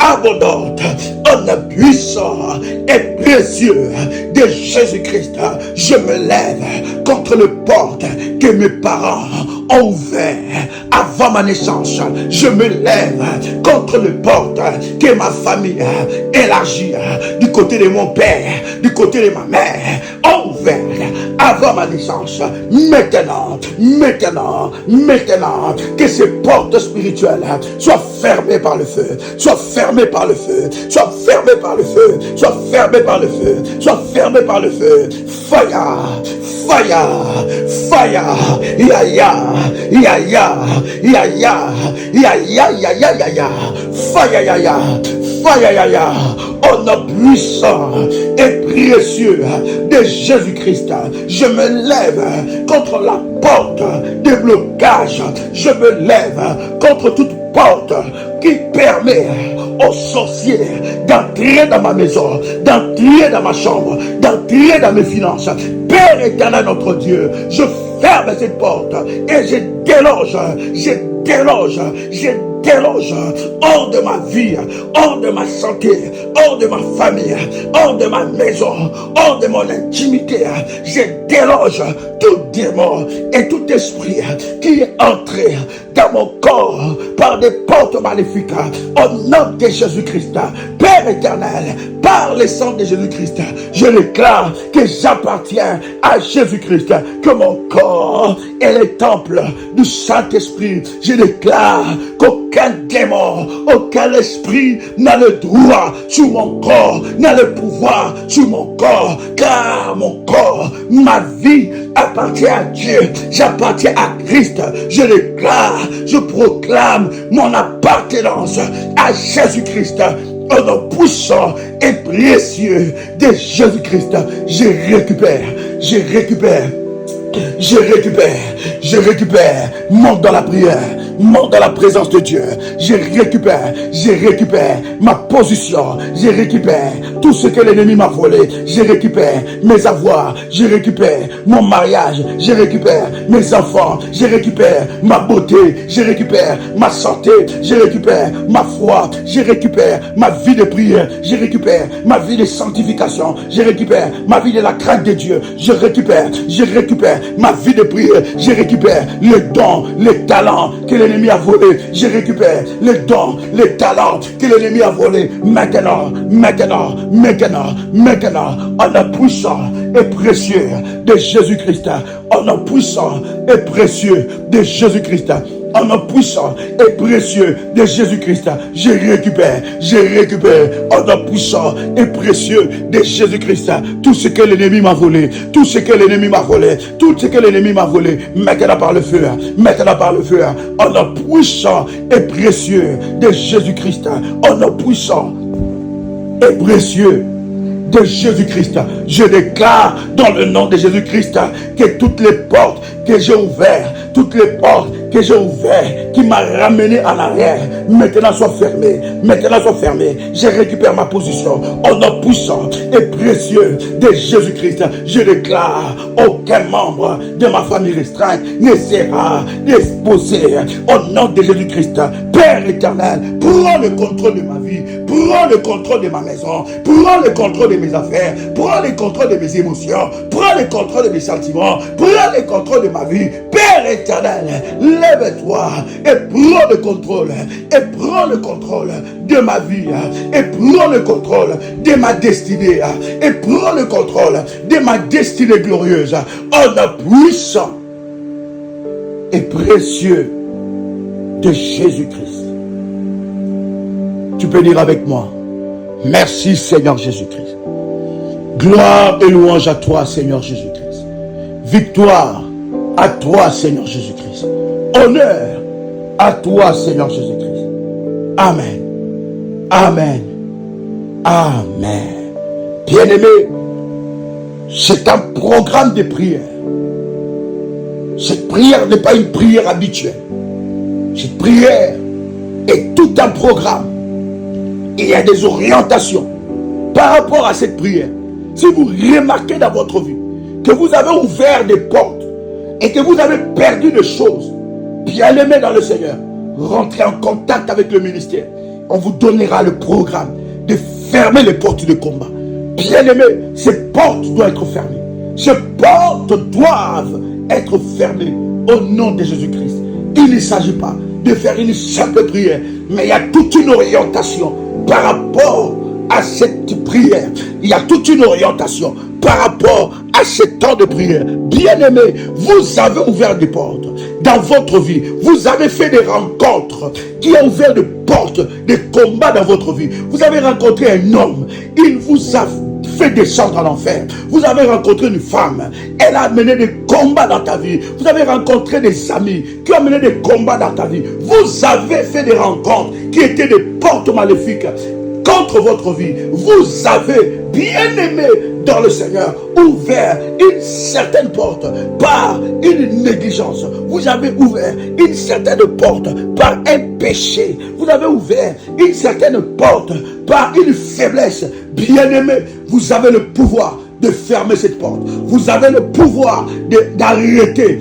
C: abondante, en puissant et précieux de Jésus-Christ. Je me lève contre les portes que mes parents ont ouvertes avant ma naissance. Je me lève contre les portes que ma famille élargie du côté de mon père, du côté de ma mère, ont ouvertes avant ma naissance. Maintenant, que ces portes spirituelles soient fermées par le feu, soient fermées par le feu, soient fermées par le feu, soient fermées par le feu, soient fermées par le feu. Fire, fire, au nom puissant et précieux de Jésus-Christ. Je me lève contre la porte de blocage. Je me lève contre toute porte qui permet aux sorciers d'entrer dans ma maison, d'entrer dans ma chambre, d'entrer dans mes finances. Père éternel, notre Dieu, je ferme cette porte et je déloge hors de ma vie, hors de ma santé, hors de ma famille, hors de ma maison, hors de mon intimité. Je déloge tout démon et tout esprit qui est entré dans mon corps par des portes maléfiques au nom de Jésus-Christ. Père éternel, par le sang de Jésus-Christ, je déclare que j'appartiens à Jésus-Christ, que mon corps est le temple du Saint-Esprit. Je déclare qu'aucun démon, aucun esprit n'a le droit sur mon corps, n'a le pouvoir sur mon corps, car mon corps, ma vie appartient à Dieu, j'appartiens à Christ. Je déclare, je proclame mon appartenance à Jésus-Christ. Au nom puissant et précieux de Jésus-Christ, je récupère, monte dans la prière, monte dans la présence de Dieu. Je récupère ma position, je récupère tout ce que l'ennemi m'a volé, je récupère mes avoirs, je récupère mon mariage, je récupère mes enfants, je récupère ma beauté, je récupère ma santé, je récupère ma foi, je récupère ma vie de prière, je récupère ma vie de sanctification, je récupère ma vie de la crainte de Dieu, je récupère ma vie de prière, je récupère les dons, les talents que l'ennemi a volés, je récupère les dons, les talents que l'ennemi a volés maintenant, en nom puissant et précieux de Jésus-Christ, en nom puissant et précieux de Jésus-Christ. au nom puissant et précieux de Jésus-Christ, je récupère, au nom puissant et précieux de Jésus-Christ, tout ce que l'ennemi m'a volé, tout ce que l'ennemi m'a volé, maintenant par le feu, au nom puissant et précieux de Jésus-Christ, au nom puissant et précieux de Jésus-Christ, je déclare dans le nom de Jésus-Christ que toutes les portes que j'ai ouvertes, qui m'a ramené en arrière, maintenant soient fermées, je récupère ma position au nom puissant et précieux de Jésus-Christ. Je déclare aucun membre de ma famille restreinte ne sera exposé au nom de Jésus-Christ. Père éternel, prends le contrôle de ma vie, prends le contrôle de ma maison, prends le contrôle de mes affaires, prends le contrôle de mes émotions, prends le contrôle de mes sentiments, prends le contrôle de ma vie. Père éternel, lève-toi et prends le contrôle, de ma vie, et prends le contrôle de ma destinée, et prends le contrôle de ma destinée glorieuse, au nom puissant et précieux de Jésus-Christ. Tu peux dire avec moi, merci Seigneur Jésus-Christ. Gloire et louange à toi Seigneur Jésus-Christ. Victoire à toi Seigneur Jésus-Christ. Honneur à toi Seigneur Jésus-Christ. Amen. Amen. Amen. Bien-aimé, c'est un programme de prière. Cette prière n'est pas une prière habituelle. Cette prière est tout un programme. Il y a des orientations par rapport à cette prière. Si vous remarquez dans votre vie que vous avez ouvert des portes et que vous avez perdu des choses, bien-aimé dans le Seigneur, rentrez en contact avec le ministère. On vous donnera le programme de fermer les portes de combat. Bien-aimé, ces portes doivent être fermées. Ces portes doivent être fermées au nom de Jésus-Christ. Il ne s'agit pas de faire une simple prière, mais il y a toute une orientation par rapport à cette prière. Il y a toute une orientation par rapport à ce temps de prière. Bien-aimé, vous avez ouvert des portes dans votre vie. Vous avez fait des rencontres qui ont ouvert des portes, des combats dans votre vie. Vous avez rencontré un homme, il vous a fait descendre en enfer. Vous avez rencontré une femme, elle a mené des combats dans ta vie. Vous avez rencontré des amis qui ont mené des combats dans ta vie. Vous avez fait des rencontres qui étaient des portes maléfiques contre votre vie. Vous avez, bien aimé dans le Seigneur, ouvert une certaine porte par une négligence. Vous avez ouvert une certaine porte par un péché. Vous avez ouvert une certaine porte par une faiblesse. Bien aimé, vous avez le pouvoir de fermer cette porte. Vous avez le pouvoir d'arrêter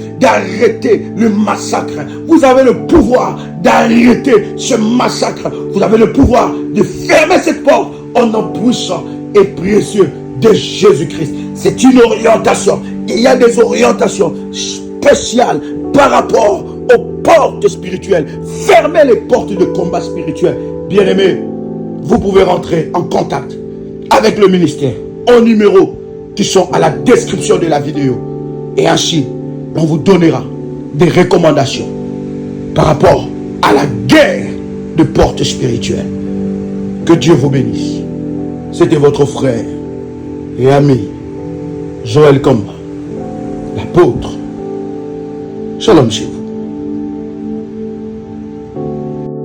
C: le massacre. Vous avez le pouvoir d'arrêter ce massacre. Vous avez le pouvoir de fermer cette porte au nom puissant et précieux de Jésus-Christ. C'est une orientation. Il y a des orientations spéciales par rapport aux portes spirituelles. Fermez les portes de combat spirituel. Bien-aimés, vous pouvez rentrer en contact avec le ministère au numéro qui sont à la description de la vidéo. Et ainsi, on vous donnera des recommandations par rapport à la guerre de portes spirituelles. Que Dieu vous bénisse. C'était votre frère et ami Joël Komba, l'apôtre. Shalom chez vous.